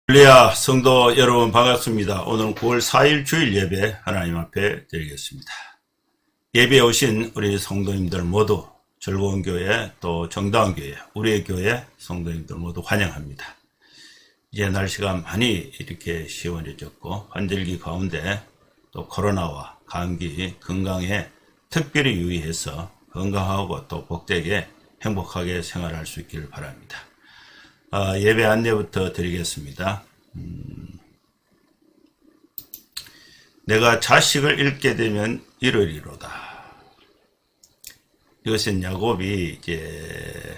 할렐루야, 성도 여러분 반갑습니다. 오늘은 9월 4일 주일 예배 하나님 앞에 드리겠습니다. 예배에 오신 우리 성도님들 모두 즐거운 교회 또 정다운 교회, 우리의 교회 성도님들 모두 환영합니다. 이제 날씨가 많이 이렇게 시원해졌고 환절기 가운데 또 코로나와 감기 건강에 특별히 유의해서 건강하고 또 복되게 행복하게 생활할 수 있기를 바랍니다. 예배 안내부터 드리겠습니다. 내가 자식을 잃게 되면 이르리로다. 이것은 야곱이 이제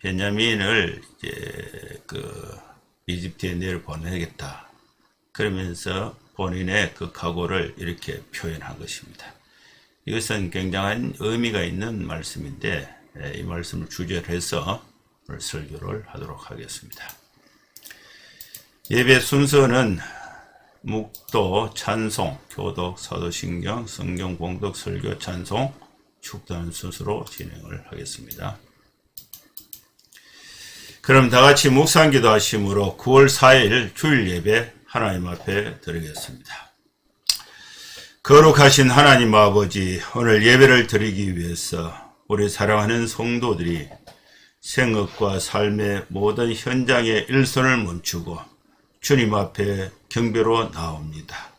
베냐민을 이제 이집트에 내려보내겠다. 그러면서 본인의 그 각오를 이렇게 표현한 것입니다. 이것은 굉장한 의미가 있는 말씀인데 이 말씀을 주제로 해서 오늘 설교를 하도록 하겠습니다. 예배 순서는 묵도, 찬송, 교독, 사도신경, 성경 봉독, 설교, 찬송, 축도하는 순서로 진행을 하겠습니다. 그럼 다같이 묵상기도 하심으로 9월 4일 주일 예배 하나님 앞에 드리겠습니다. 거룩하신 하나님 아버지, 오늘 예배를 드리기 위해서 우리 사랑하는 성도들이 생업과 삶의 모든 현장의 일선을 멈추고 주님 앞에 경배로 나옵니다.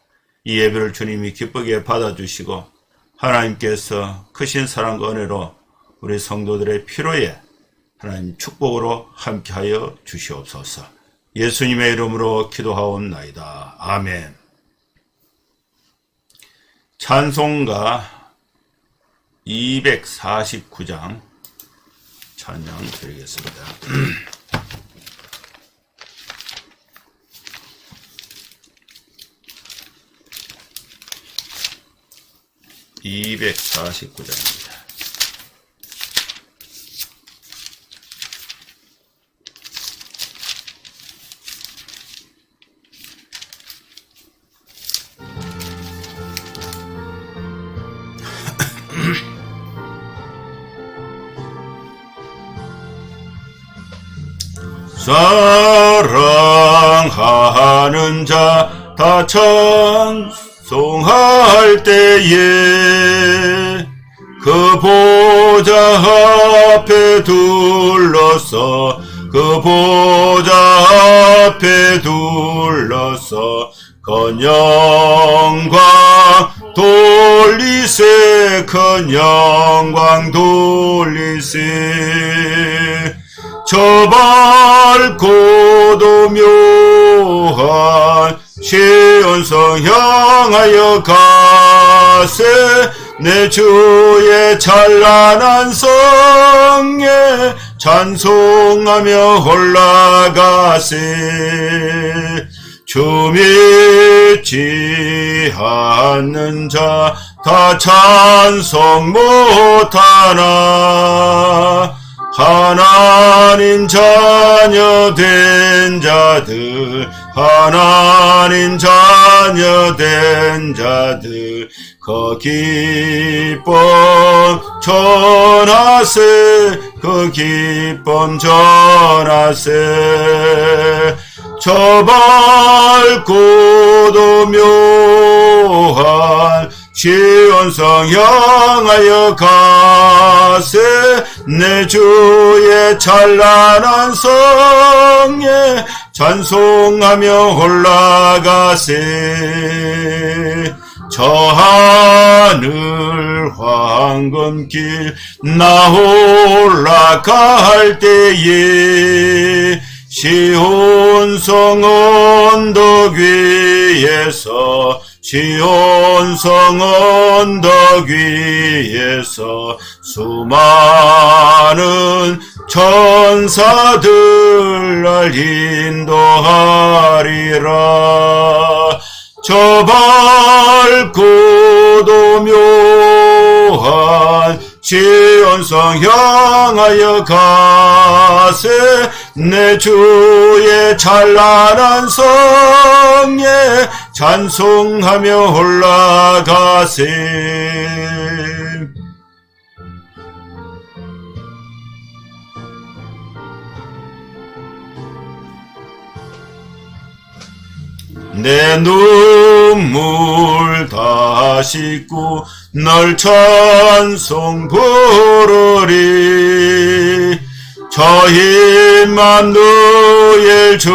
이 예배를 주님이 기쁘게 받아주시고 하나님께서 크신 사랑과 은혜로 우리 성도들의 필요에 하나님 축복으로 함께하여 주시옵소서. 예수님의 이름으로 기도하옵나이다. 아멘. 찬송가 249장 찬양 드리겠습니다. 249장입니다. 사랑하는 자 다 찬송할 때에 그 보좌 앞에 둘러서 건영광 돌리세 저 밝고도 묘한 시온성 향하여 가세 내 주의 찬란한 성에 찬송하며 올라가세 주 믿지 않는 자 다 찬송 못하나 하나님 자녀 된 자들 그 기쁨 전하세 저 밝고도 묘한 시온성 향하여 가세 내 주의 찬란한 성에 찬송하며 올라가세 저 하늘 황금길 나 올라갈 때에 시온성 언덕 위에서 수많은 천사들 날 인도하리라 저 밝고도 묘한 시온성 향하여 가세 내 주의 찬란한 성에 찬송하며 올라가세 내 눈물 다 씻고 널 찬송 부르리. 저 임마누엘 주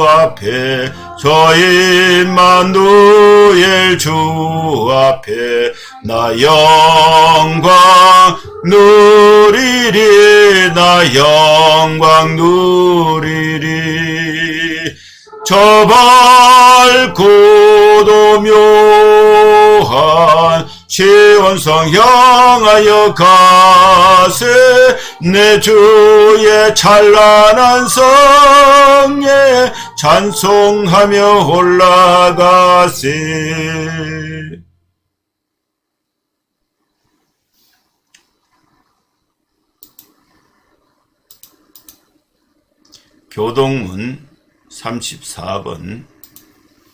앞에, 저 임마누엘 주 앞에 나 영광 누리리. 나 영광 누리리. 저 밝고도 묘한 시온성 향하여 가세. 내 주의 찬란한 성에 찬송하며 올라가세. 교동문 34번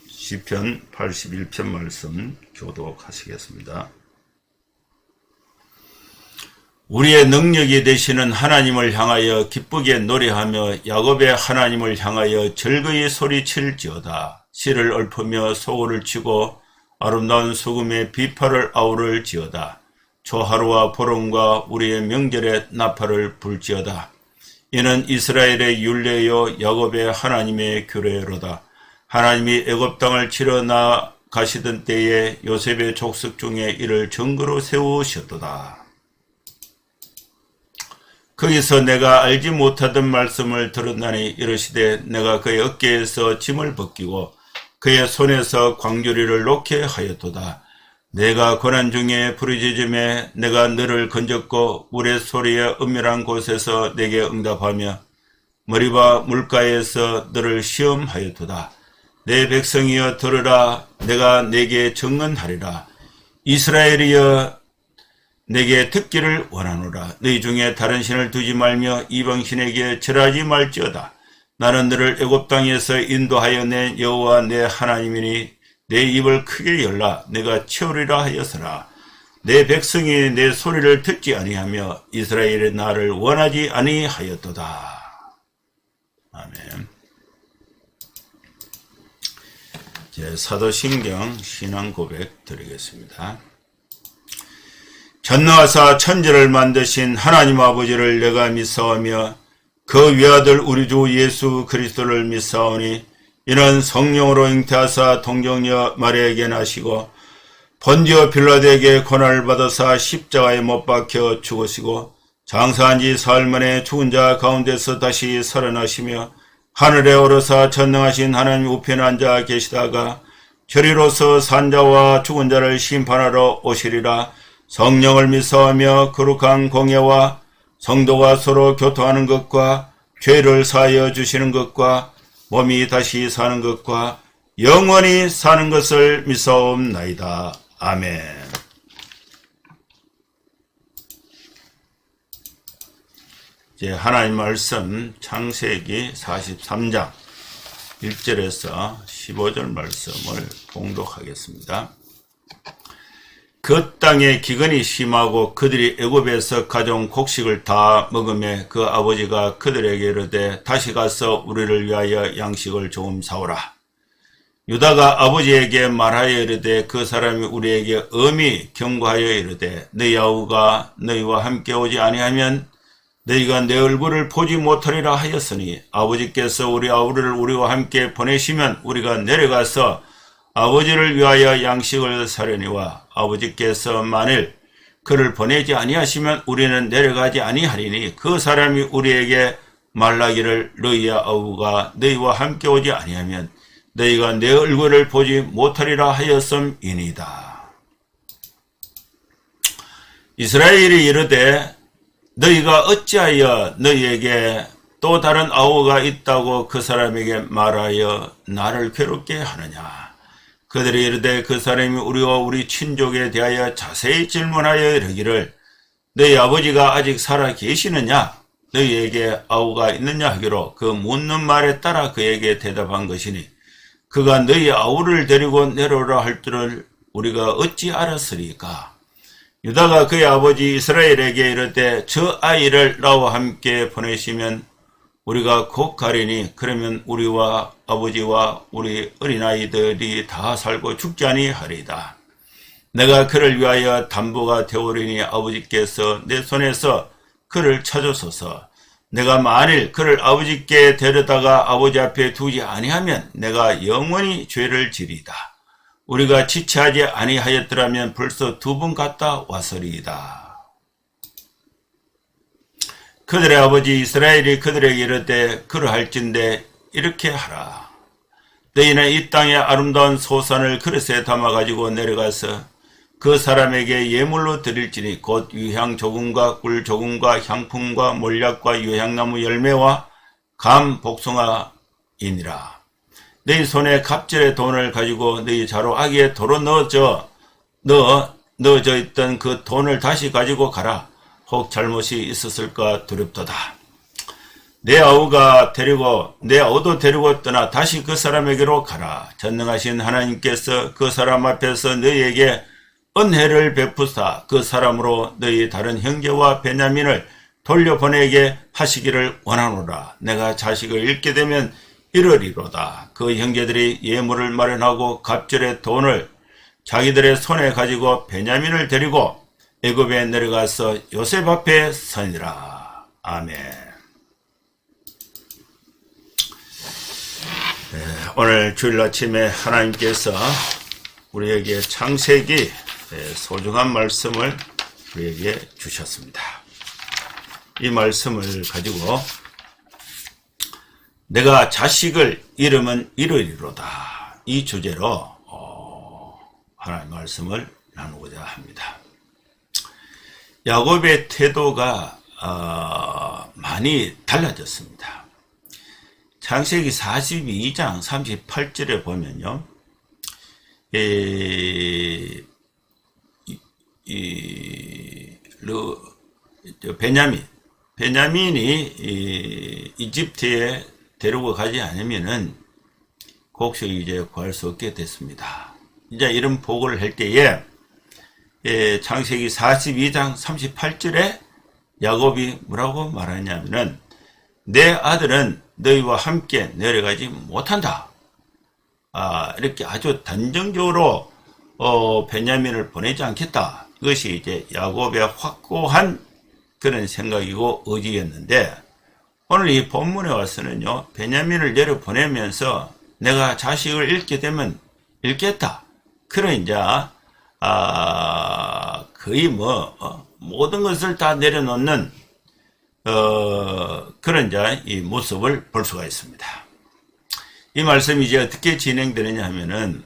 시편 81편 말씀 교독하시겠습니다. 우리의 능력이 되시는 하나님을 향하여 기쁘게 노래하며 야곱의 하나님을 향하여 즐거이 소리칠지어다. 실을 읊으며 소고를 치고 아름다운 수금의 비파를 아우를지어다. 초하루와 보름과 우리의 명절에 나팔을 불지어다. 이는 이스라엘의 율례요 야곱의 하나님의 규례로다. 하나님이 애굽 땅을 치러 나가시던 때에 요셉의 족속 중에 이를 증거로 세우셨도다. 거기서 내가 알지 못하던 말씀을 들었나니 이르시되 내가 그의 어깨에서 짐을 벗기고 그의 손에서 광주리를 놓게 하였도다. 내가 고난 중에 부르짖음에 내가 너를 건졌고 물의 소리에 은밀한 곳에서 내게 응답하며 머리바 물가에서 너를 시험하였도다. 내 백성이여 들으라. 내가 내게 증언하리라. 이스라엘이여 내게 듣기를 원하노라. 너희 중에 다른 신을 두지 말며 이방신에게 절하지 말지어다. 나는 너를 애굽 땅에서 인도하여 낸 여호와 내 하나님이니 내 입을 크게 열라. 내가 치우리라 하였으나 내 백성이 내 소리를 듣지 아니하며 이스라엘의 나를 원하지 아니하였도다. 아멘. 이제 사도신경 신앙 고백 드리겠습니다. 전능하사 천지를 만드신 하나님 아버지를 내가 믿사오며 그 외아들 우리 주 예수 그리스도를 믿사오니 이는 성령으로 잉태하사 동정녀 마리아에게 나시고 본디오 빌라도에게 고난을 받아사 십자가에 못 박혀 죽으시고 장사한 지 사흘 만에 죽은 자 가운데서 다시 살아나시며 하늘에 오르사 전능하신 하나님 우편에 앉아 계시다가 저리로서 산자와 죽은 자를 심판하러 오시리라. 성령을 믿사오며 거룩한 공예와 성도가 서로 교통하는 것과 죄를 사하여 주시는 것과 몸이 다시 사는 것과 영원히 사는 것을 믿사옵나이다. 아멘. 이제 하나님 말씀 창세기 43장 1절에서 15절 말씀을 봉독하겠습니다. 그 땅에 기근이 심하고 그들이 애굽에서 가져온 곡식을 다 먹으며 그 아버지가 그들에게 이르되 다시 가서 우리를 위하여 양식을 조금 사오라. 유다가 아버지에게 말하여 이르되 그 사람이 우리에게 엄히 경고하여 이르되 너희 아우가 너희와 함께 오지 아니하면 너희가 내 얼굴을 보지 못하리라 하였으니 아버지께서 우리 아우를 우리와 함께 보내시면 우리가 내려가서 아버지를 위하여 양식을 사려니와 아버지께서 만일 그를 보내지 아니하시면 우리는 내려가지 아니하리니 그 사람이 우리에게 말하기를 너희의 아우가 너희와 함께 오지 아니하면 너희가 내 얼굴을 보지 못하리라 하였음이니이다. 이스라엘이 이르되 너희가 어찌하여 너희에게 또 다른 아우가 있다고 그 사람에게 말하여 나를 괴롭게 하느냐. 그들이 이르되 그 사람이 우리와 우리 친족에 대하여 자세히 질문하여 이르기를 너희 아버지가 아직 살아 계시느냐 너희에게 아우가 있느냐 하기로 그 묻는 말에 따라 그에게 대답한 것이니 그가 너희 아우를 데리고 내려오라 할 줄을 우리가 어찌 알았으리까. 유다가 그의 아버지 이스라엘에게 이르되 저 아이를 나와 함께 보내시면 우리가 곧 가리니 그러면 우리와 아버지와 우리 어린아이들이 다 살고 죽지 아니하리이다. 내가 그를 위하여 담보가 되오리니 아버지께서 내 손에서 그를 찾으소서. 내가 만일 그를 아버지께 데려다가 아버지 앞에 두지 아니하면 내가 영원히 죄를 지리이다. 우리가 지체하지 아니하였더라면 벌써 2번 갔다 왔으리이다. 그들의 아버지 이스라엘이 그들에게 이르되 그러할진대 이렇게 하라. 너희는 이 땅의 아름다운 소산을 그릇에 담아가지고 내려가서 그 사람에게 예물로 드릴지니 곧 유향 조금과 꿀 조금과 향품과 몰약과 유향나무 열매와 감 복숭아이니라. 너희 손에 갑절의 돈을 가지고 너희 자루 아기에 도로 넣어져 있던 그 돈을 다시 가지고 가라. 혹 잘못이 있었을까 두렵도다. 내 아우도 데리고 떠나 다시 그 사람에게로 가라. 전능하신 하나님께서 그 사람 앞에서 너희에게 은혜를 베푸사 그 사람으로 너희 다른 형제와 베냐민을 돌려보내게 하시기를 원하노라. 내가 자식을 잃게 되면 이러리로다. 그 형제들이 예물을 마련하고 갑절의 돈을 자기들의 손에 가지고 베냐민을 데리고 애굽에 내려가서 요셉 앞에 서니라. 아멘. 네, 오늘 주일 아침에 하나님께서 우리에게 창세기 소중한 말씀을 우리에게 주셨습니다. 이 말씀을 가지고 내가 자식을 잃으면 이르리로다. 이 주제로 하나님의 말씀을 나누고자 합니다. 야곱의 태도가 많이 달라졌습니다. 창세기 42장 38절에 보면요. 베냐민이 이집트에 데리고 가지 않으면은 곡식을 이제 구할 수 없게 됐습니다. 이제 이런 보고를 할 때에 창세기 42장 38절에 야곱이 뭐라고 말하냐면은 내 아들은 너희와 함께 내려가지 못한다. 이렇게 아주 단정적으로 베냐민을 보내지 않겠다. 이것이 이제 야곱의 확고한 그런 생각이고 의지였는데 오늘 이 본문에 와서는요. 베냐민을 내려보내면서 내가 자식을 잃게 되면 잃겠다. 그런 이제 거의 모든 것을 다 내려놓는 그런 이제 이 모습을 볼 수가 있습니다. 이 말씀이 이제 어떻게 진행되느냐 하면은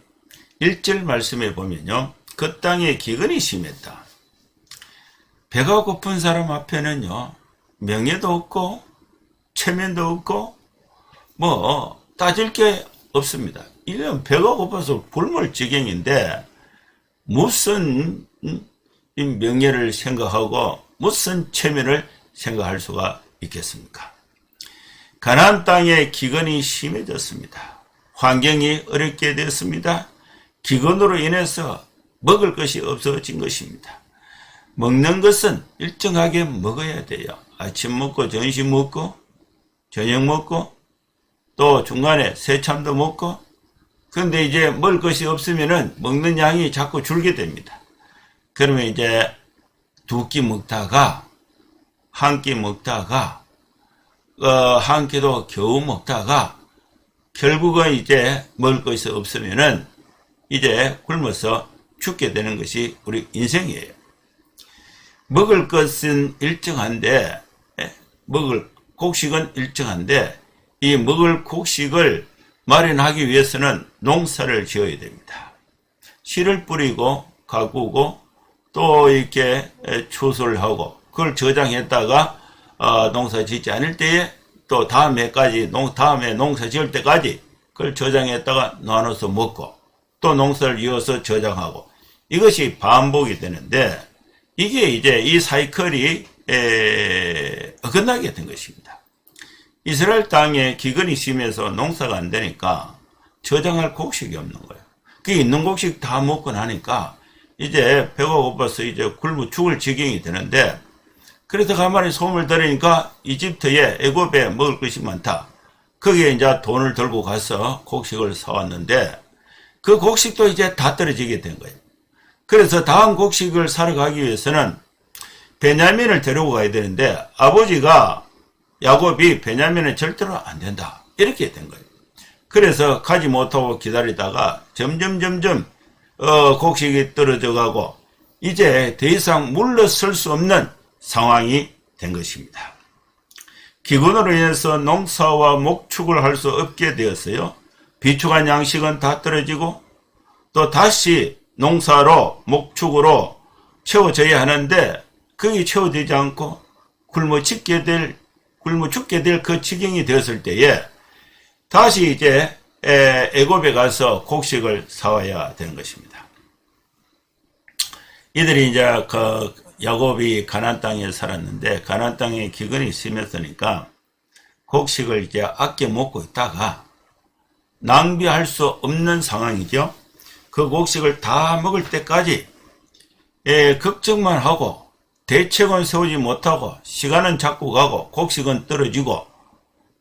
1절 말씀에 보면요. 그 땅에 기근이 심했다. 배가 고픈 사람 앞에는요. 명예도 없고 체면도 없고 따질 게 없습니다. 이건 배가 고파서 굶을 지경인데 무슨 명예를 생각하고 무슨 체면을 생각할 수가 있겠습니까? 가나안 땅에 기근이 심해졌습니다. 환경이 어렵게 되었습니다. 기근으로 인해서 먹을 것이 없어진 것입니다. 먹는 것은 일정하게 먹어야 돼요. 아침 먹고 점심 먹고 저녁 먹고 또 중간에 새참도 먹고 그런데 이제 먹을 것이 없으면은 먹는 양이 자꾸 줄게 됩니다. 그러면 이제 2끼 먹다가 한 끼 먹다가 한 끼도 겨우 먹다가 결국은 이제 먹을 것이 없으면은 이제 굶어서 죽게 되는 것이 우리 인생이에요. 먹을 것은 일정한데 먹을 곡식은 일정한데 이 먹을 곡식을 마련하기 위해서는 농사를 지어야 됩니다. 씨를 뿌리고 가꾸고 또 이렇게 추수를 하고 그걸 저장했다가 농사 짓지 않을 때에 또 다음에 농사 지을 때까지 그걸 저장했다가 나눠서 먹고 또 농사를 이어서 저장하고 이것이 반복이 되는데 이게 이제 이 사이클이 어긋나게 된 것입니다. 이스라엘 땅에 기근이 심해서 농사가 안 되니까 저장할 곡식이 없는 거예요. 그 있는 곡식 다 먹고 나니까 이제 배가 고파서 이제 굶어 죽을 지경이 되는데 그래서 가만히 소문을 들으니까 이집트에 애굽에 먹을 것이 많다. 거기에 이제 돈을 들고 가서 곡식을 사왔는데 그 곡식도 이제 다 떨어지게 된 거예요. 그래서 다음 곡식을 사러 가기 위해서는 베냐민을 데리고 가야 되는데 아버지가 야곱이 베냐민은 절대로 안 된다. 이렇게 된 거예요. 그래서 가지 못하고 기다리다가 점점 곡식이 떨어져 가고 이제 더 이상 물러설 수 없는 상황이 된 것입니다. 기근으로 인해서 농사와 목축을 할 수 없게 되었어요. 비축한 양식은 다 떨어지고 또 다시 농사로 목축으로 채워져야 하는데 그게 채워지지 않고 굶어 죽게 될 그 지경이 되었을 때에 다시 이제 애굽에 가서 곡식을 사와야 되는 것입니다. 이들이 이제 그 야곱이 가나안 땅에 살았는데 가나안 땅에 기근이 심했으니까 곡식을 이제 아껴 먹고 있다가 낭비할 수 없는 상황이죠. 그 곡식을 다 먹을 때까지 걱정만 하고 대책은 세우지 못하고 시간은 자꾸 가고 곡식은 떨어지고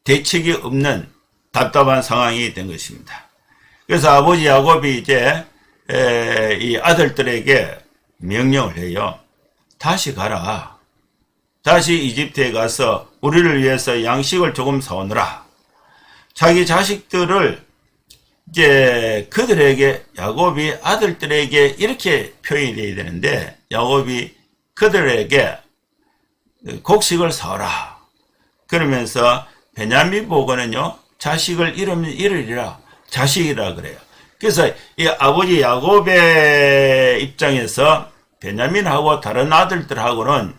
대책이 없는 답답한 상황이 된 것입니다. 그래서 아버지 야곱이 이제 이 아들들에게 명령을 해요. 다시 가라. 다시 이집트에 가서 우리를 위해서 양식을 조금 사오느라. 자기 자식들을 이제 그들에게 야곱이 아들들에게 이렇게 표현이 되어야 되는데 야곱이 그들에게 곡식을 사오라. 그러면서 베냐민 보고는요. 자식을 잃으면 잃으리라. 자식이라 그래요. 그래서 이 아버지 야곱의 입장에서 베냐민하고 다른 아들들하고는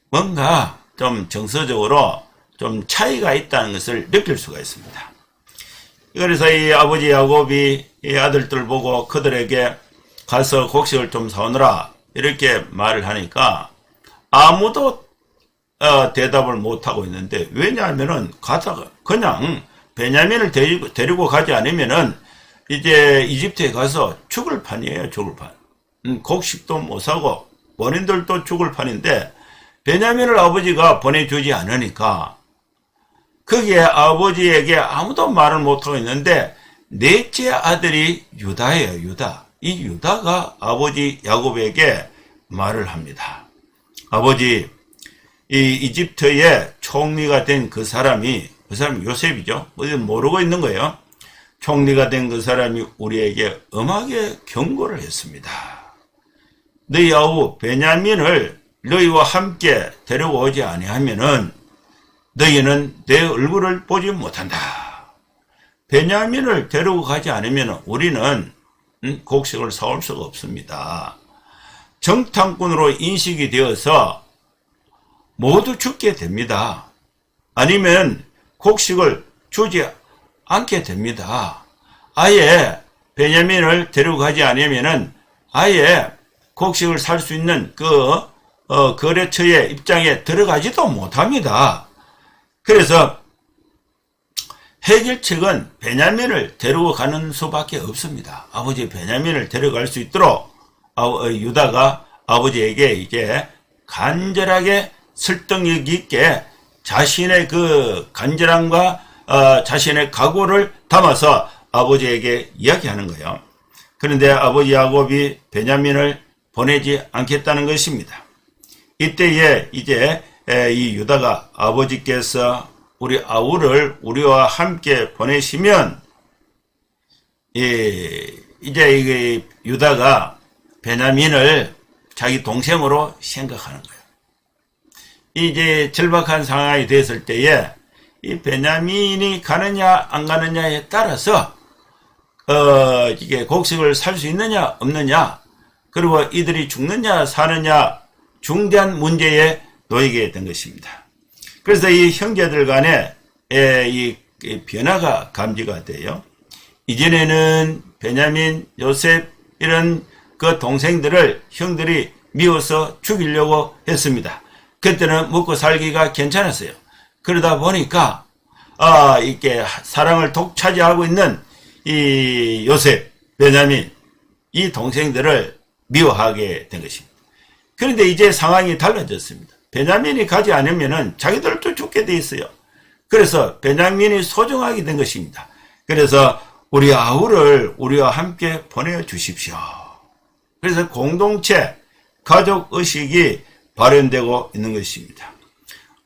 뭔가 좀 정서적으로 좀 차이가 있다는 것을 느낄 수가 있습니다. 그래서 이 아버지 야곱이 이 아들들 보고 그들에게 가서 곡식을 좀 사오느라 이렇게 말을 하니까 아무도 대답을 못하고 있는데 왜냐하면은 가다가 그냥 베냐민을 데리고 가지 않으면은 이제 이집트에 가서 죽을 판이에요. 죽을 판. 곡식도 못 사고 본인들도 죽을 판인데 베냐민을 아버지가 보내주지 않으니까 거기에 아버지에게 아무도 말을 못하고 있는데 넷째 아들이 유다예요. 유다. 이 유다가 아버지 야곱에게 말을 합니다. 아버지, 이 이집트의 총리가 된 그 사람이 요셉이죠. 모르고 있는 거예요. 총리가 된 그 사람이 우리에게 엄하게 경고를 했습니다. 너희 아우 베냐민을 너희와 함께 데려오지 아니하면은 너희는 내 얼굴을 보지 못한다. 베냐민을 데리고 가지 않으면 우리는 곡식을 사올 수가 없습니다. 정탐꾼으로 인식이 되어서 모두 죽게 됩니다. 아니면 곡식을 주지 않게 됩니다. 아예 베냐민을 데리고 가지 않으면은 아예 곡식을 살 수 있는 거래처의 입장에 들어가지도 못합니다. 그래서 해결책은 베냐민을 데리고 가는 수밖에 없습니다. 아버지 베냐민을 데려갈 수 있도록 유다가 아버지에게 이제 간절하게 설득력 있게 자신의 그 간절함과 자신의 각오를 담아서 아버지에게 이야기하는 거예요. 그런데 아버지 야곱이 베냐민을 보내지 않겠다는 것입니다. 이때에 이제 이 유다가 아버지께서 우리 아우를 우리와 함께 보내시면 이제 이 유다가 베냐민을 자기 동생으로 생각하는 거예요. 이제 절박한 상황이 됐을 때에 이 베냐민이 가느냐 안 가느냐에 따라서 이게 곡식을 살 수 있느냐 없느냐 그리고 이들이 죽느냐 사느냐 중대한 문제에 놓이게 된 것입니다. 그래서 이 형제들 간에 이 변화가 감지가 돼요. 이전에는 베냐민, 요셉 이런 그 동생들을 형들이 미워서 죽이려고 했습니다. 그때는 먹고 살기가 괜찮았어요. 그러다 보니까 이렇게 사랑을 독차지하고 있는 이 요셉, 베냐민 이 동생들을 미워하게 된 것입니다. 그런데 이제 상황이 달라졌습니다. 베냐민이 가지 않으면은 자기들도 죽게 돼 있어요. 그래서 베냐민이 소중하게 된 것입니다. 그래서 우리 아우를 우리와 함께 보내주십시오. 그래서 공동체, 가족의식이 발현되고 있는 것입니다.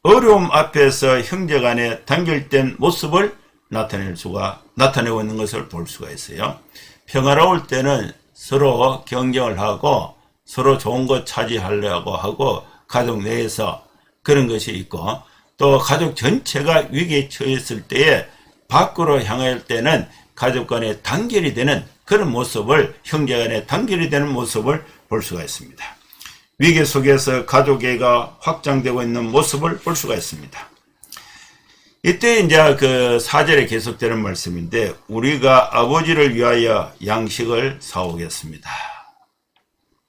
어려움 앞에서 형제간의 단결된 모습을 나타내고 있는 것을 볼 수가 있어요. 평화로울 때는 서로 경쟁을 하고 서로 좋은 것 차지하려고 하고 가족 내에서 그런 것이 있고, 또 가족 전체가 위기에 처했을 때에 밖으로 향할 때는 가족 간의 단결이 되는 그런 모습을, 형제 간의 단결이 되는 모습을 볼 수가 있습니다. 위기 속에서 가족애가 확장되고 있는 모습을 볼 수가 있습니다. 이때 이제 그 4절에 계속되는 말씀인데, 우리가 아버지를 위하여 양식을 사오겠습니다.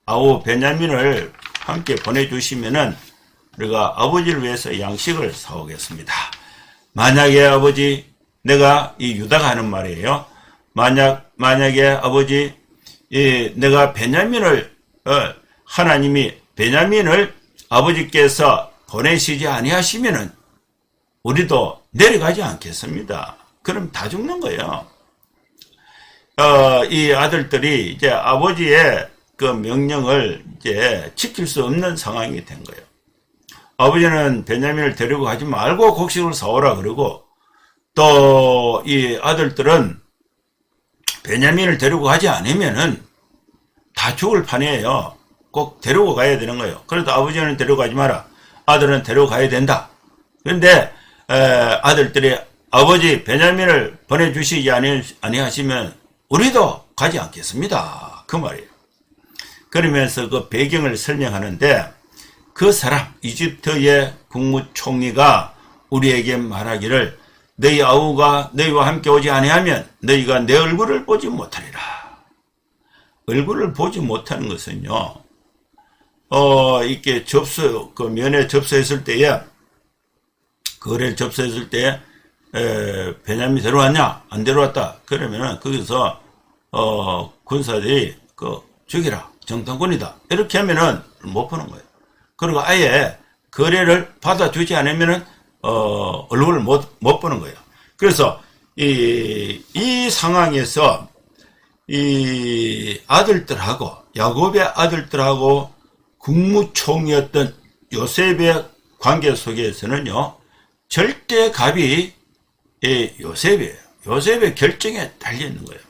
아우 베냐민을 함께 보내주시면은 우리가 아버지를 위해서 양식을 사오겠습니다. 만약에 아버지, 내가 이 유다가 하는 말이에요. 만약에 아버지, 내가 베냐민을 하나님이 베냐민을 아버지께서 보내시지 아니하시면은 우리도 내려가지 않겠습니다. 그럼 다 죽는 거예요. 이 아들들이 이제 아버지의 그 명령을 이제 지킬 수 없는 상황이 된 거예요. 아버지는 베냐민을 데리고 가지 말고 곡식을 사오라 그러고, 또 이 아들들은 베냐민을 데리고 가지 않으면은 다 죽을 판이에요. 꼭 데리고 가야 되는 거예요. 그래도 아버지는 데리고 가지 마라, 아들은 데리고 가야 된다. 그런데 아들들이 아버지 베냐민을 보내주시지 아니하시면 우리도 가지 않겠습니다, 그 말이에요. 그러면서 그 배경을 설명하는데, 그 사람 이집트의 국무총리가 우리에게 말하기를 너희 아우가 너희와 함께 오지 아니하면 너희가 내 얼굴을 보지 못하리라. 얼굴을 보지 못하는 것은요, 이렇게 그 면회 접수했을 때에, 거래를 접수했을 때에, 베냐민 데려왔냐? 안 데려왔다. 그러면은 거기서, 군사들이 죽이라. 정탐꾼이다. 이렇게 하면은 못 보는 거예요. 그리고 아예 거래를 받아주지 않으면은, 얼굴을 못 보는 거예요. 그래서, 이 상황에서, 이 아들들하고, 야곱의 아들들하고 국무총리였던 요셉의 관계 속에서는요, 절대 갑이 요셉이에요. 요셉의 결정에 달려있는 거예요.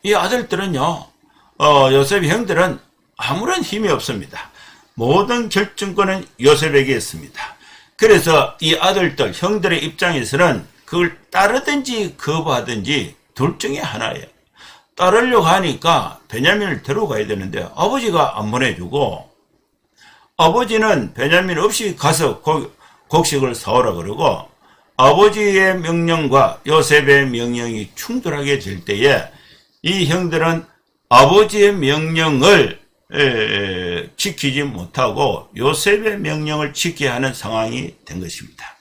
이 아들들은요, 요셉의 형들은 아무런 힘이 없습니다. 모든 결정권은 요셉에게 있습니다. 그래서 이 아들들, 형들의 입장에서는 그걸 따르든지 거부하든지 둘 중에 하나예요. 따르려고 하니까 베냐민을 데려가야 되는데 아버지가 안 보내주고, 아버지는 베냐민 없이 가서 곡식을 사오라 그러고, 아버지의 명령과 요셉의 명령이 충돌하게 될 때에 이 형들은 아버지의 명령을 지키지 못하고 요셉의 명령을 지켜야 하는 상황이 된 것입니다.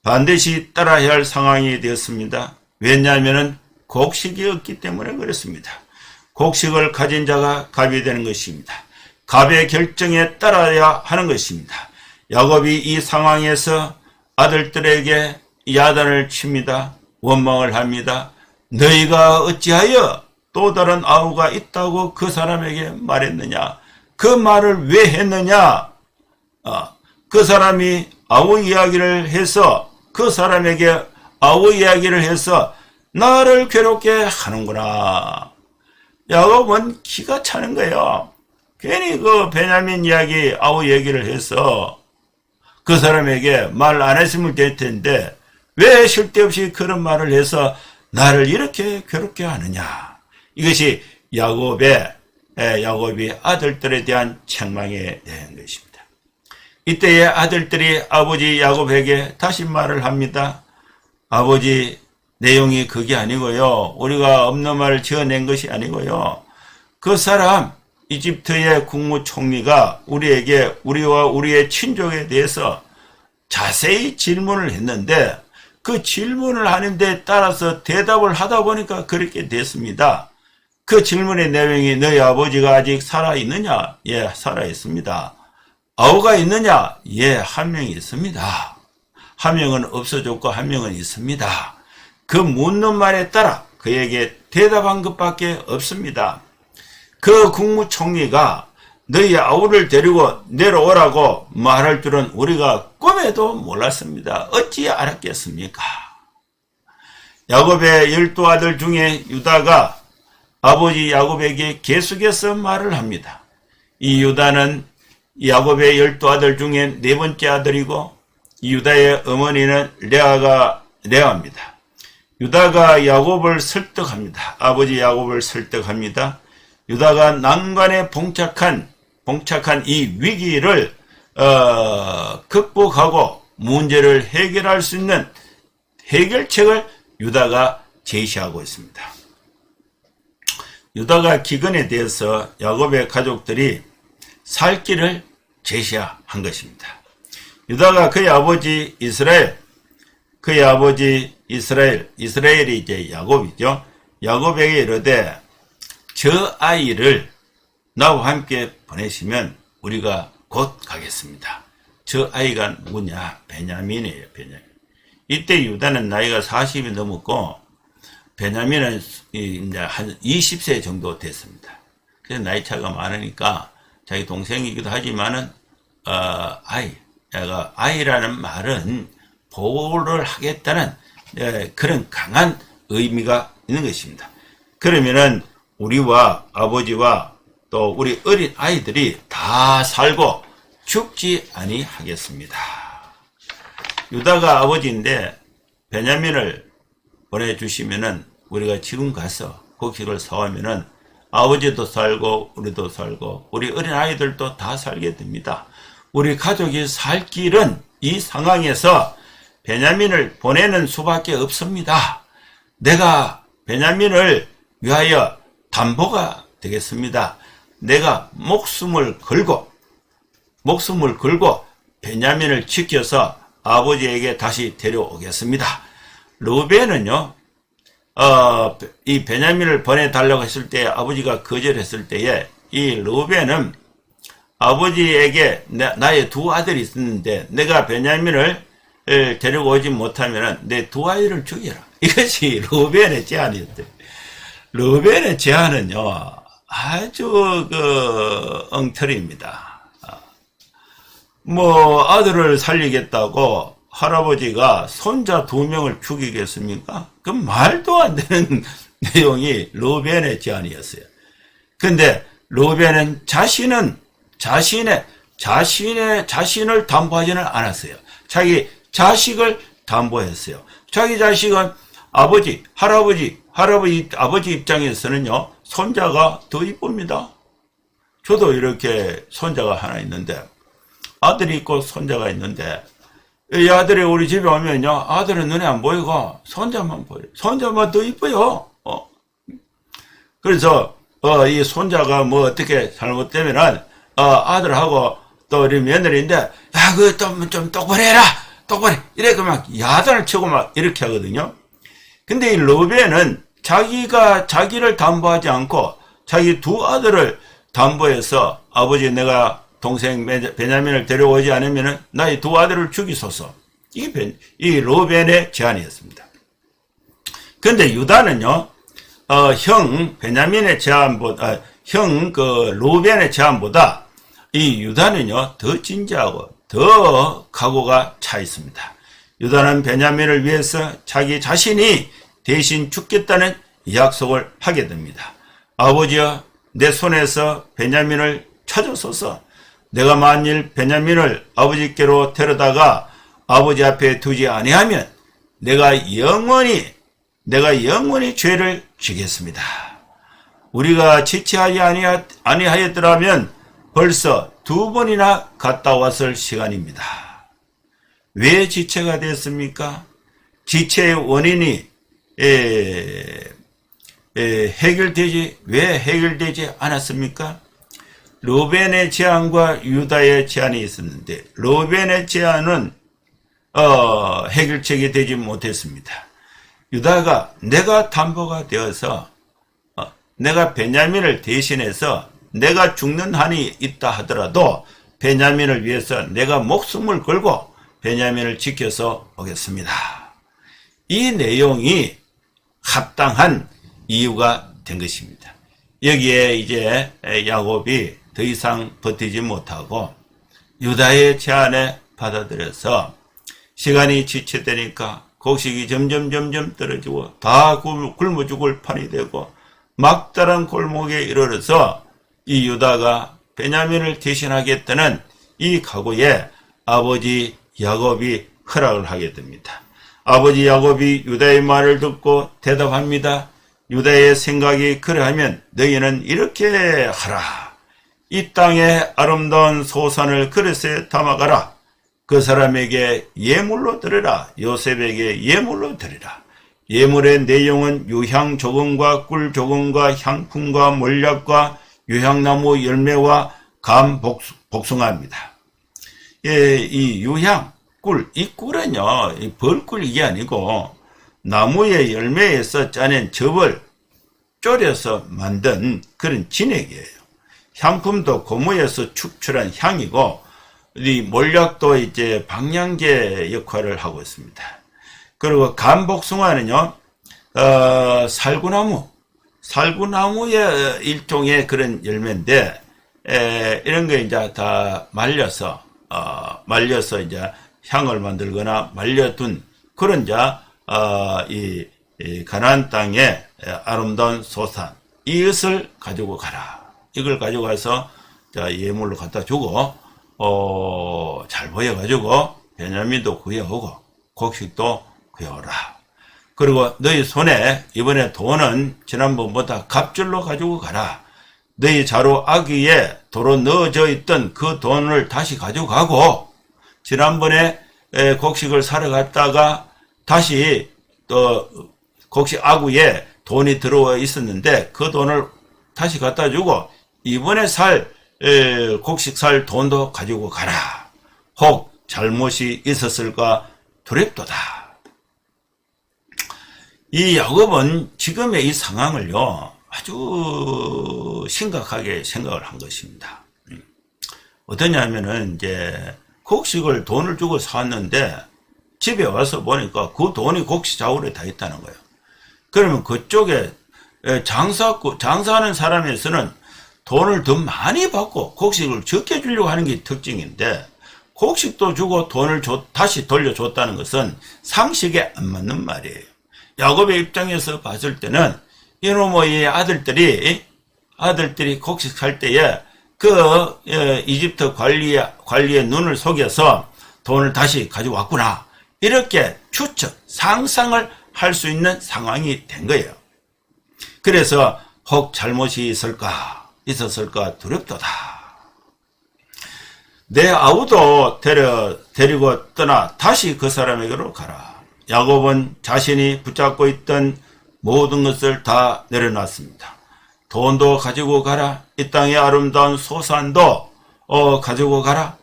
반드시 따라야 할 상황이 되었습니다. 왜냐하면 곡식이 없기 때문에 그렇습니다. 곡식을 가진 자가 갑이 되는 것입니다. 갑의 결정에 따라야 하는 것입니다. 야곱이 이 상황에서 아들들에게 야단을 칩니다. 원망을 합니다. 너희가 어찌하여 또 다른 아우가 있다고 그 사람에게 말했느냐? 그 말을 왜 했느냐? 그 사람이 아우 이야기를 해서, 그 사람에게 아우 이야기를 해서 나를 괴롭게 하는구나. 야곱은 기가 차는 거예요. 괜히 그 베냐민 이야기, 아우 얘기를 해서 그 사람에게 말 안 했으면 될 텐데 왜 쓸데없이 그런 말을 해서 나를 이렇게 괴롭게 하느냐. 이것이 야곱이 아들들에 대한 책망에 대한 것입니다. 이때에 아들들이 아버지 야곱에게 다시 말을 합니다. 아버지, 내용이 그게 아니고요, 우리가 없는 말을 지어낸 것이 아니고요, 그 사람 이집트의 국무총리가 우리에게, 우리와 우리의 친족에 대해서 자세히 질문을 했는데 그 질문을 하는 데 따라서 대답을 하다 보니까 그렇게 됐습니다. 그 질문의 내용이 너희 아버지가 아직 살아있느냐? 예, 살아있습니다. 아우가 있느냐? 예, 한 명이 있습니다. 한 명은 없어졌고 한 명은 있습니다. 그 묻는 말에 따라 그에게 대답한 것밖에 없습니다. 그 국무총리가 너희 아우를 데리고 내려오라고 말할 줄은 우리가 꿈에도 몰랐습니다. 어찌 알았겠습니까? 야곱의 12아들 중에 유다가 아버지 야곱에게 계속해서 말을 합니다. 이 유다는 야곱의 12아들 중에 네 번째 아들이고 유다의 어머니는 레아입니다. 유다가 야곱을 설득합니다. 아버지 야곱을 설득합니다. 유다가 난관에 봉착한 이 위기를 극복하고 문제를 해결할 수 있는 해결책을 유다가 제시하고 있습니다. 유다가 기근에 대해서 야곱의 가족들이 살 길을 제시한 것입니다. 유다가 그의 아버지 이스라엘이 이제 야곱이죠. 야곱에게 이르되 저 아이를 나와 함께 보내시면 우리가 곧 가겠습니다. 저 아이가 누구냐? 베냐민이에요. 베냐민. 이때 유다는 나이가 40이 넘었고 베냐민은 이제 한 20세 정도 됐습니다. 그래서 나이 차가 많으니까 자기 동생이기도 하지만은 아이라는 말은 보호를 하겠다는 그런 강한 의미가 있는 것입니다. 그러면은 우리와 아버지와 또 우리 어린 아이들이 다 살고 죽지 아니하겠습니다. 유다가 아버지인데 베냐민을 보내주시면은 우리가 지금 가서 곡식을 사오면은 아버지도 살고 우리도 살고 우리 어린 아이들도 다 살게 됩니다. 우리 가족이 살 길은 이 상황에서 베냐민을 보내는 수밖에 없습니다. 내가 베냐민을 위하여 담보가 되겠습니다. 내가 목숨을 걸고 베냐민을 지켜서 아버지에게 다시 데려오겠습니다. 르벤은요, 이 베냐민을 보내달라고 했을 때 아버지가 거절했을 때에 이 르벤은 아버지에게 나의 두 아들이 있었는데 내가 베냐민을 데리고 오지 못하면 내 두 아이를 죽여라. 이것이 르벤의 제안이었대요. 르벤의 제안은요, 아주 엉터리입니다. 아들을 살리겠다고 할아버지가 손자 2명을 죽이겠습니까? 그 말도 안 되는 내용이 르벤의 제안이었어요. 근데 르벤은 자신을 담보하지는 않았어요. 자기 자식을 담보했어요. 자기 자식은 아버지 입장에서는요, 손자가 더 이쁩니다. 저도 이렇게 손자가 하나 있는데, 아들이 있고 손자가 있는데, 이 아들이 우리 집에 오면요, 아들은 눈에 안 보이고, 손자만 보여요. 손자만 더 이뻐요. 그래서, 이 손자가 어떻게 잘못되면은, 아들하고 또 우리 며느리인데, 야, 좀 똑바로 해라! 똑바로 해! 이래, 막 야단을 치고 막 이렇게 하거든요. 근데 이 르벤은 자기를 담보하지 않고 자기 두 아들을 담보해서 아버지 내가 동생 베냐민을 데려오지 않으면 나의 두 아들을 죽이소서. 이게 이 르벤의 제안이었습니다. 근데 유다는요, 르벤의 제안보다 이 유다는요, 더 진지하고 더 각오가 차 있습니다. 유다는 베냐민을 위해서 자기 자신이 대신 죽겠다는 약속을 하게 됩니다. 아버지여, 내 손에서 베냐민을 찾아소서. 내가 만일 베냐민을 아버지께로 데려다가 아버지 앞에 두지 아니하면 내가 영원히 죄를 지겠습니다. 우리가 지체하지 아니하였더라면 벌써 2번이나 갔다 왔을 시간입니다. 왜 지체가 됐습니까? 지체의 원인이 왜 해결되지 않았습니까? 르벤의 제안과 유다의 제안이 있었는데 르벤의 제안은 해결책이 되지 못했습니다. 유다가 내가 담보가 되어서 내가 베냐민을 대신해서 내가 죽는 한이 있다 하더라도 베냐민을 위해서 내가 목숨을 걸고 베냐민을 지켜서 오겠습니다. 이 내용이 합당한 이유가 된 것입니다. 여기에 이제 야곱이 더 이상 버티지 못하고 유다의 제안에 받아들여서 시간이 지체되니까 곡식이 점점 떨어지고 다 굶어 죽을 판이 되고 막다른 골목에 이르러서 이 유다가 베냐민을 대신하겠다는 이 각오에 아버지 야곱이 허락을 하게 됩니다. 아버지 야곱이 유다의 말을 듣고 대답합니다. 유다의 생각이 그러하면 너희는 이렇게 하라. 이 땅의 아름다운 소산을 그릇에 담아가라. 그 사람에게 예물로 드리라. 요셉에게 예물로 드리라. 예물의 내용은 유향 조금과 꿀 조금과 향품과 몰약과 유향나무 열매와 감 복숭아입니다. 이 유향 꿀, 이 꿀은요, 벌꿀 이게 아니고 나무의 열매에서 짜낸 즙을 졸여서 만든 그런 진액이에요. 향품도 고무에서 축출한 향이고, 이 몰약도 이제 방향제 역할을 하고 있습니다. 그리고 감복숭아는요, 살구나무의 일종의 그런 열매인데, 이런 거 이제 다 말려서 이제 향을 만들거나 말려둔 그런 이 가나안 땅의 아름다운 소산, 이것을 가지고 가라. 이걸 가지고 가서 예물로 갖다 주고, 잘 보여가지고 베냐민도 구해오고 곡식도 구해오라. 그리고 너희 손에 이번에 돈은 지난번보다 갑줄로 가지고 가라. 너희 자루 아귀에 도로 넣어져 있던 그 돈을 다시 가지고 가고, 지난번에 곡식을 사러 갔다가 다시 또 곡식 아구에 돈이 들어와 있었는데 그 돈을 다시 갖다 주고, 이번에 곡식 살 돈도 가지고 가라. 혹 잘못이 있었을까 두렵도다. 이 야곱은 지금의 이 상황을요, 아주 심각하게 생각을 한 것입니다. 어떠냐면은 이제 곡식을 돈을 주고 샀는데 집에 와서 보니까 그 돈이 곡식 자울에 다 있다는 거예요. 그러면 그쪽에 장사하는 사람에서는 돈을 더 많이 받고 곡식을 적게 주려고 하는 게 특징인데, 곡식도 주고 돈을 다시 돌려줬다는 것은 상식에 안 맞는 말이에요. 야곱의 입장에서 봤을 때는 이놈의 아들들이 곡식 살 때에 이집트 관리의 눈을 속여서 돈을 다시 가져왔구나. 이렇게 상상을 할 수 있는 상황이 된 거예요. 그래서 혹 잘못이 있었을까 두렵도다. 내 아우도 데리고 떠나 다시 그 사람에게로 가라. 야곱은 자신이 붙잡고 있던 모든 것을 다 내려놨습니다. 돈도 가지고 가라. 이 땅의 아름다운 소산도 가지고 가라.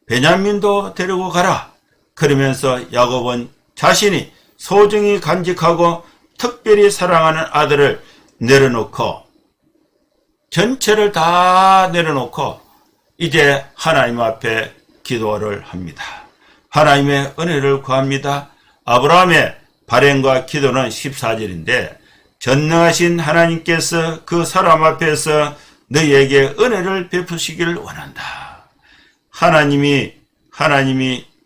베냐민도 데리고 가라. 그러면서 야곱은 자신이 소중히 간직하고 특별히 사랑하는 아들을 내려놓고, 전체를 다 내려놓고 이제 하나님 앞에 기도를 합니다. 하나님의 은혜를 구합니다. 아브라함의 발행과 기도는 14절인데 전능하신 하나님께서 그 사람 앞에서 너희에게 은혜를 베푸시기를 원한다. 하나님이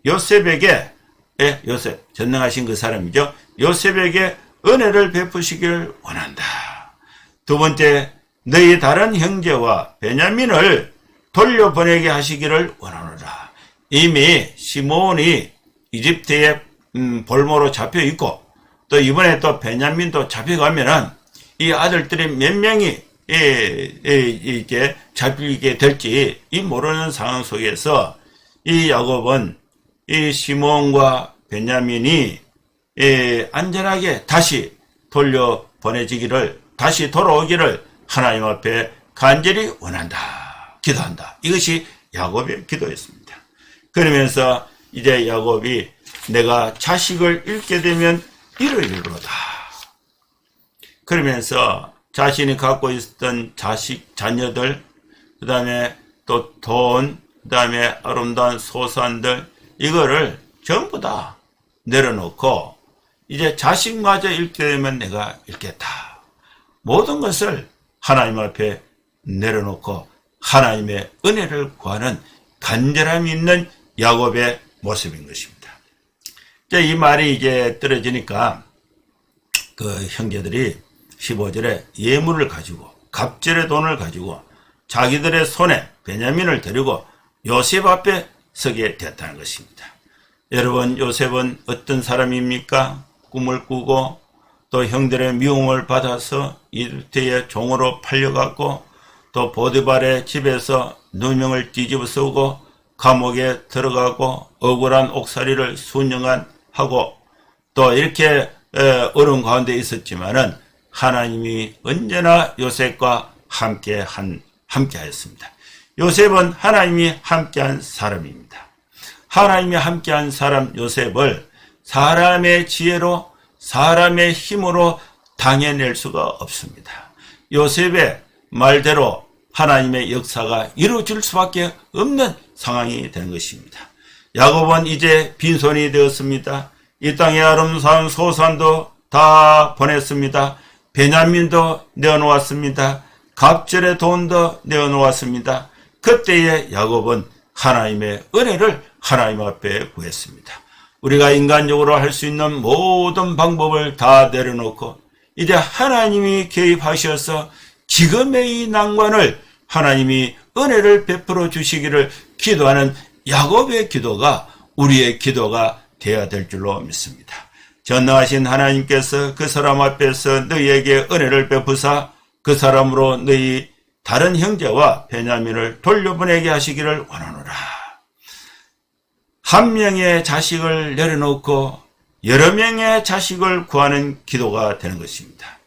요셉에게, 전능하신 그 사람이죠. 요셉에게 은혜를 베푸시기를 원한다. 두 번째, 너희 다른 형제와 베냐민을 돌려보내게 하시기를 원하노라. 이미 시몬이 이집트에 볼모로 잡혀있고, 또 이번에 또 베냐민도 잡혀가면은 이 아들들이 몇 명이 이게 잡히게 될지 이 모르는 상황 속에서 이 야곱은 이 시몬과 베냐민이 안전하게 다시 다시 돌아오기를 하나님 앞에 간절히 원한다. 기도한다. 이것이 야곱의 기도였습니다. 그러면서 이제 야곱이 내가 자식을 잃게 되면 이러이러다. 그러면서 자신이 갖고 있었던 자녀들, 그 다음에 또 돈, 그 다음에 아름다운 소산들, 이거를 전부 다 내려놓고 이제 자식마저 잃게 되면 내가 잃겠다. 모든 것을 하나님 앞에 내려놓고 하나님의 은혜를 구하는 간절함이 있는 야곱의 모습인 것입니다. 이제 이 말이 이제 떨어지니까 그 형제들이 15절에 예물을 가지고 갑절의 돈을 가지고 자기들의 손에 베냐민을 데리고 요셉 앞에 서게 됐다는 것입니다. 여러분, 요셉은 어떤 사람입니까? 꿈을 꾸고 또 형들의 미움을 받아서 이집트의 종으로 팔려갔고 또 보디발의 집에서 누명을 뒤집어 쓰고 감옥에 들어가고 억울한 옥살이를 수년간 하고 또 이렇게 어려운 가운데 있었지만은 하나님이 언제나 요셉과 함께하였습니다. 요셉은 하나님이 함께한 사람입니다. 하나님이 함께한 사람 요셉을 사람의 지혜로 사람의 힘으로 당해낼 수가 없습니다. 요셉의 말대로 하나님의 역사가 이루어질 수밖에 없는 상황이 되는 것입니다. 야곱은 이제 빈손이 되었습니다. 이 땅의 아름다운 소산도 다 보냈습니다. 베냐민도 내어놓았습니다. 갑절의 돈도 내어놓았습니다. 그때에 야곱은 하나님의 은혜를 하나님 앞에 구했습니다. 우리가 인간적으로 할 수 있는 모든 방법을 다 내려놓고 이제 하나님이 개입하셔서 지금의 이 난관을 하나님이 은혜를 베풀어 주시기를 기도하는 야곱의 기도가 우리의 기도가 되어야 될 줄로 믿습니다. 전능하신 하나님께서 그 사람 앞에서 너희에게 은혜를 베푸사 그 사람으로 너희 다른 형제와 베냐민을 돌려보내게 하시기를 원하노라. 한 명의 자식을 내려놓고 여러 명의 자식을 구하는 기도가 되는 것입니다.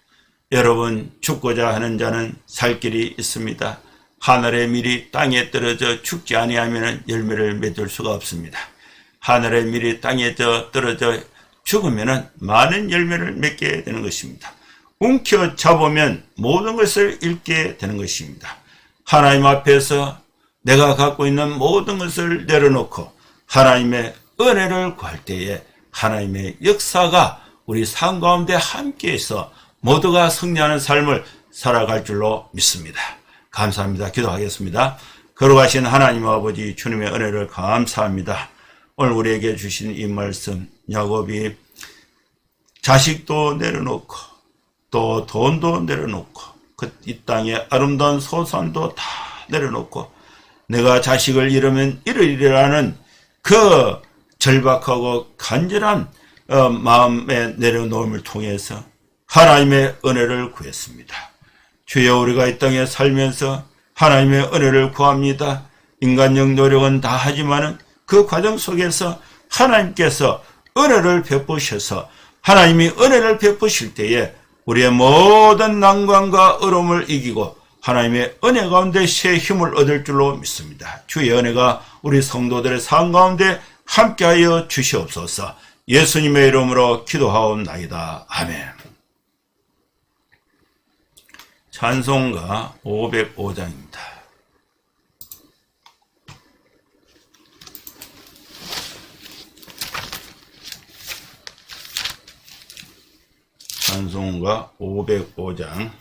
여러분, 죽고자 하는 자는 살 길이 있습니다. 하늘의 밀이 땅에 떨어져 죽지 아니하면 열매를 맺을 수가 없습니다. 하늘의 밀이 땅에 떨어져 죽으면 많은 열매를 맺게 되는 것입니다. 움켜 잡으면 모든 것을 잃게 되는 것입니다. 하나님 앞에서 내가 갖고 있는 모든 것을 내려놓고 하나님의 은혜를 구할 때에 하나님의 역사가 우리 삶 가운데 함께해서 모두가 승리하는 삶을 살아갈 줄로 믿습니다. 감사합니다. 기도하겠습니다. 거룩하신 하나님 아버지 주님의 은혜를 감사합니다. 오늘 우리에게 주신 이 말씀, 야곱이 자식도 내려놓고 또 돈도 내려놓고 이 땅의 아름다운 소산도 다 내려놓고 내가 자식을 잃으면 이르리라는 그 절박하고 간절한 마음의 내려놓음을 통해서 하나님의 은혜를 구했습니다. 주여, 우리가 이 땅에 살면서 하나님의 은혜를 구합니다. 인간적 노력은 다 하지만은 그 과정 속에서 하나님께서 은혜를 베푸셔서 하나님이 은혜를 베푸실 때에 우리의 모든 난관과 어려움을 이기고 하나님의 은혜 가운데 새 힘을 얻을 줄로 믿습니다. 주의 은혜가 우리 성도들의 삶 가운데 함께하여 주시옵소서. 예수님의 이름으로 기도하옵나이다. 아멘. 찬송가 505장입니다. 찬송가 505장.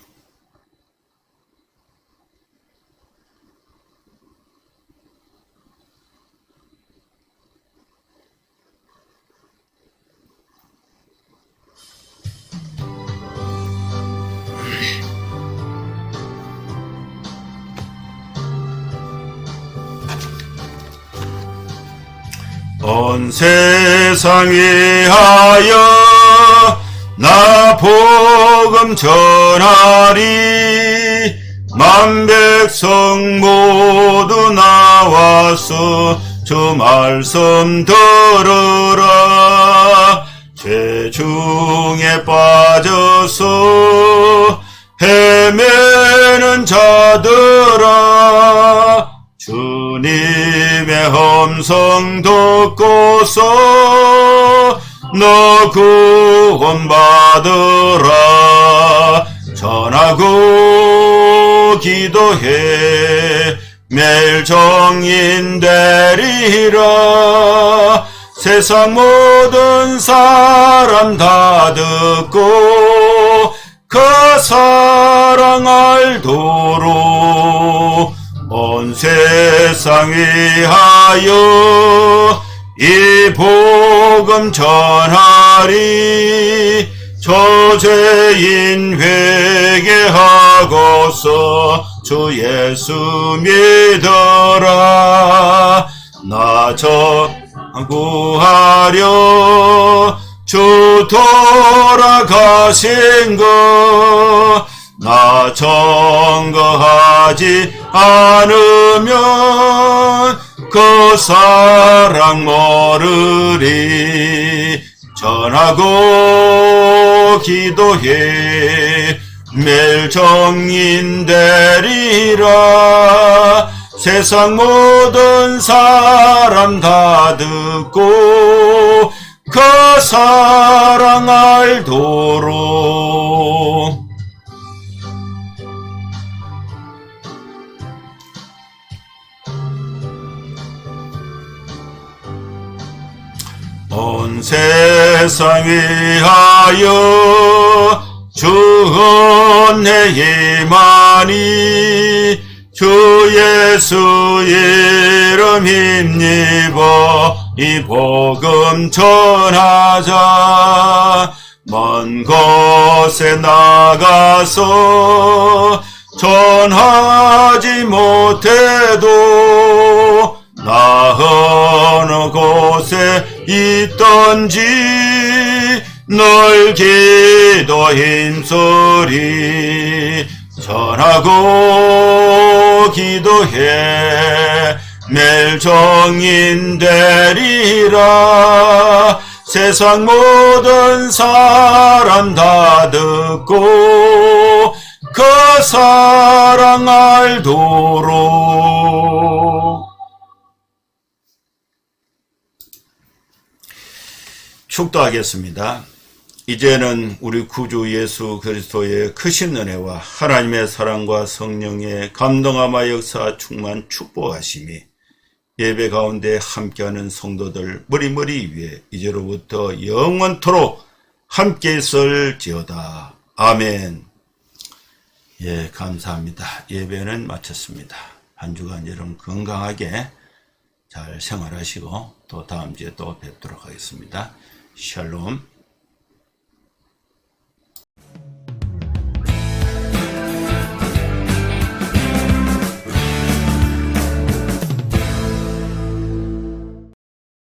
온 세상 위하여 나 복음 전하리. 만 백성 모두 나와서 주 말씀 들으라. 죄 중에 빠져서 헤매는 자들아, 주님의 음성 듣고서 너 구원받으라. 전하고 기도해 매일 정인 되리라. 세상 모든 사람 다 듣고 그 사랑 알도록 온 세상 위하여 이 복음 전하리. 저죄인 회개하고서 주 예수 믿어라. 나 구하려 주 돌아가신 것 나 증거하지 않으면 그 사랑 모르리. 전하고 기도해 매일 정인 되리라. 세상 모든 사람 다 듣고 그 사랑 알도록 온 세상 위하여 주 은혜 임하니. 주 예수 이름 힘입어 이 복음 전하자. 먼 곳에 나가서 전하지 못해도 나 어느 곳에 있던지 널 기도 힘쓰리. 전하고 기도해 매일 정인 되리라. 세상 모든 사람 다 듣고 그 사랑 알도록. 축도하겠습니다. 이제는 우리 구주 예수 그리스도의 크신 은혜와 하나님의 사랑과 성령의 감동함과 역사 충만 축복하심이 예배 가운데 함께하는 성도들 머리머리 위에 이제로부터 영원토록 함께 있을지어다. 아멘. 예, 감사합니다. 예배는 마쳤습니다. 한 주간 여러분 건강하게 잘 생활하시고 또 다음 주에 또 뵙도록 하겠습니다. 샬롬.